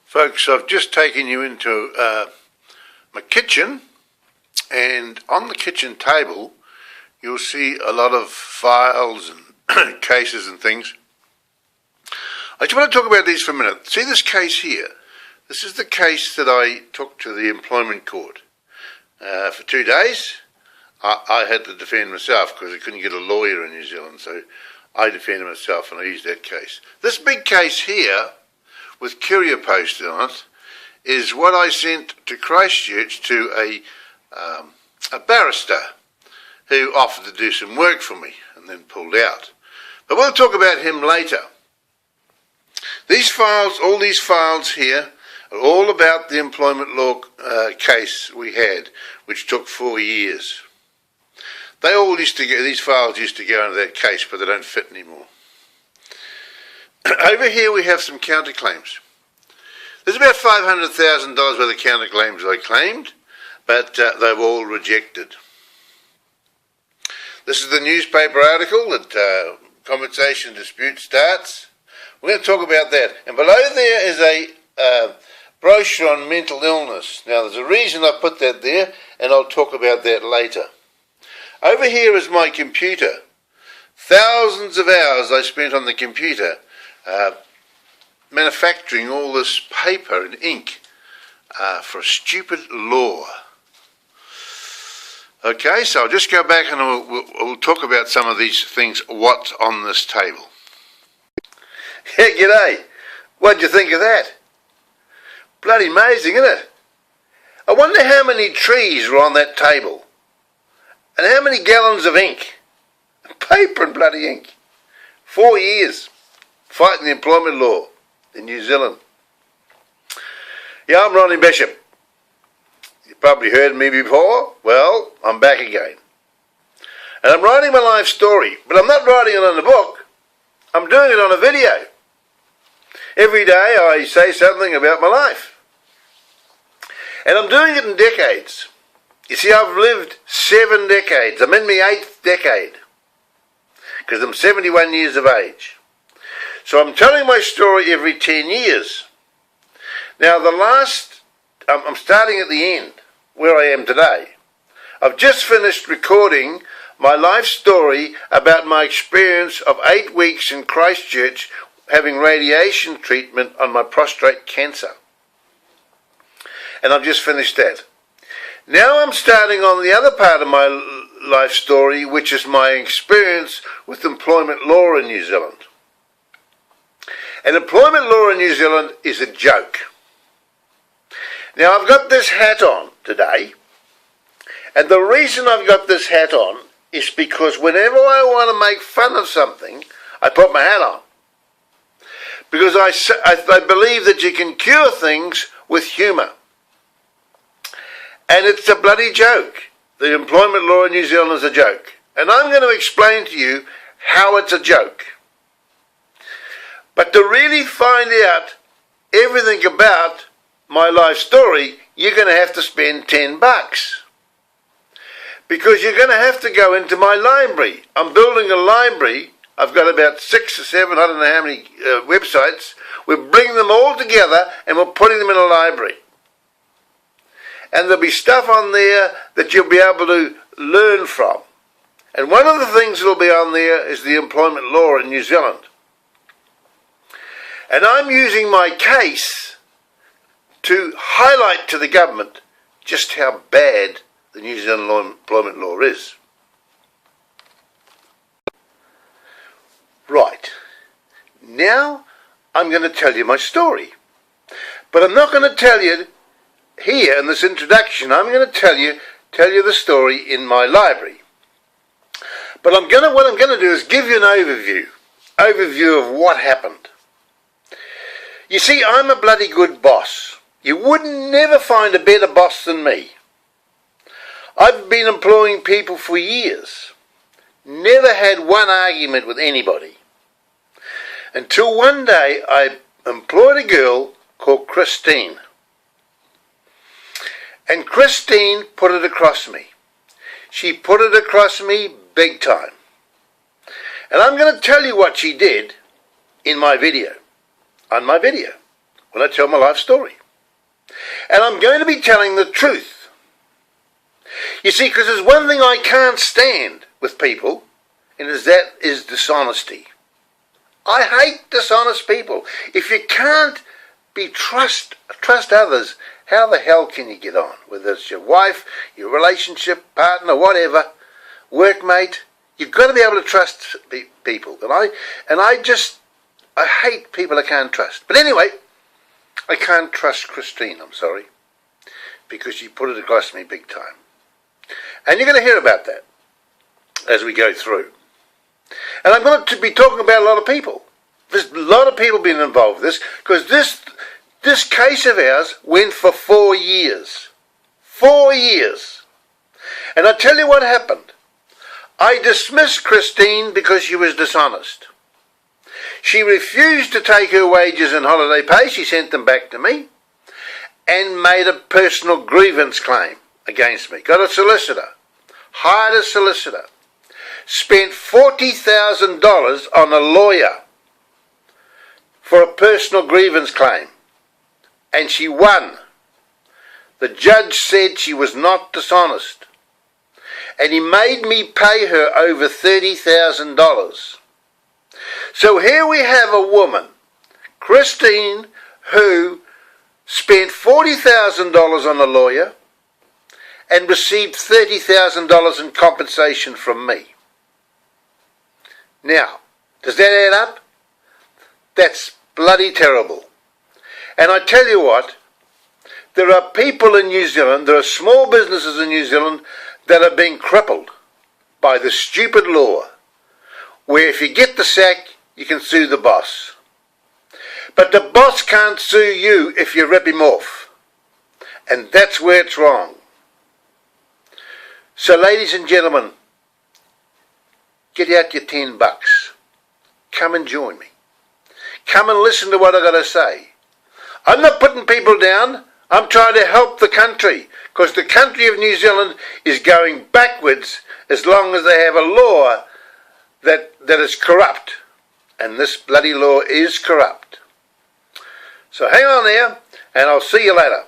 Folks, I've just taken you into my kitchen, and on the kitchen table you'll see a lot of files and cases and things. I just want to talk about these for a minute. See this case here? This is the case that I took to the employment court. For 2 days I had to defend myself because I couldn't get a lawyer in New Zealand, so I defended myself and I used that case. This big case here with courier post on it is what I sent to Christchurch to a barrister who offered to do some work for me and then pulled out. But we'll talk about him later. These files, all these files here, are all about the employment law case we had, which took 4 years. They all used to go, these files used to go into that case, but they don't fit anymore. Over here we have some counterclaims. There's about $500,000 worth of counterclaims I claimed, but they've all rejected. This is the newspaper article that compensation dispute starts. We're going to talk about that. And below there is a brochure on mental illness. Now there's a reason I put that there, and I'll talk about that later. Over here is my computer. Thousands of hours I spent on the computer manufacturing all this paper and ink for a stupid law. Okay, so I'll just go back and we'll talk about some of these things, what's on this table. Yeah, g'day. What'd you think of that? Bloody amazing, isn't it? I wonder how many trees were on that table. And how many gallons of ink? Paper and bloody ink. 4 years fighting the employment law in New Zealand. Yeah, I'm Ronnie Bishop. You've probably heard of me before. Well, I'm back again. And I'm writing my life story, but I'm not writing it on a book. I'm doing it on a video. Every day I say something about my life. And I'm doing it in decades. You see, I've lived 7 decades. I'm in my 8th decade because I'm 71 years of age. So I'm telling my story every 10 years. Now I'm starting at the end, where I am today. I've just finished recording my life story about my experience of 8 weeks in Christchurch having radiation treatment on my prostate cancer. And I've just finished that. Now I'm starting on the other part of my life story, which is my experience with employment law in New Zealand. And employment law in New Zealand is a joke. Now I've got this hat on today, and the reason I've got this hat on is because whenever I want to make fun of something, I put my hat on. Because I believe that you can cure things with humour. And it's a bloody joke. The employment law in New Zealand is a joke. And I'm going to explain to you how it's a joke. But to really find out everything about my life story, you're going to have to spend $10. Because you're going to have to go into my library. I'm building a library. I've got about 6 or 7, I don't know how many websites. We're bringing them all together and we're putting them in a library. And there'll be stuff on there that you'll be able to learn from. And one of the things that'll be on there is the employment law in New Zealand. And I'm using my case to highlight to the government just how bad the New Zealand employment law is. Right. Now I'm going to tell you my story. But I'm not going to tell you here in this introduction. I'm going to tell you the story in my library. But what I'm going to do is give you an overview of what happened. You see, I'm a bloody good boss. You would never find a better boss than me. I've been employing people for years. Never had one argument with anybody. Until one day I employed a girl called Christine. And Christine put it across me. She put it across me big time. And I'm going to tell you what she did in my video. On my video. when I tell my life story. And I'm going to be telling the truth. You see, because there's one thing I can't stand with people, and that is dishonesty. I hate dishonest people. If you can't trust others, how the hell can you get on? Whether it's your wife, your relationship partner, whatever, workmate, you've got to be able to trust people. And I hate people I can't trust. But anyway, I can't trust Christine, I'm sorry, because she put it across me big time. And you're going to hear about that as we go through. And I'm going to be talking about a lot of people. There's a lot of people being involved with this, because this case of ours went for 4 years. 4 years. And I'll tell you what happened. I dismissed Christine because she was dishonest. She refused to take her wages and holiday pay. She sent them back to me and made a personal grievance claim against me. Got a solicitor. Hired a solicitor. Spent $40,000 on a lawyer for a personal grievance claim. And she won. The judge said she was not dishonest. And he made me pay her over $30,000. So here we have a woman, Christine, who spent $40,000 on a lawyer and received $30,000 in compensation from me. Now, does that add up? That's bloody terrible. And I tell you what, there are people in New Zealand, there are small businesses in New Zealand that are being crippled by the stupid law, where if you get the sack, you can sue the boss. But the boss can't sue you if you rip him off. And that's where it's wrong. So ladies and gentlemen, get out your $10. Come and join me. Come and listen to what I've got to say. I'm not putting people down. I'm trying to help the country, because the country of New Zealand is going backwards as long as they have a law that is corrupt. And this bloody law is corrupt. So hang on there, and I'll see you later.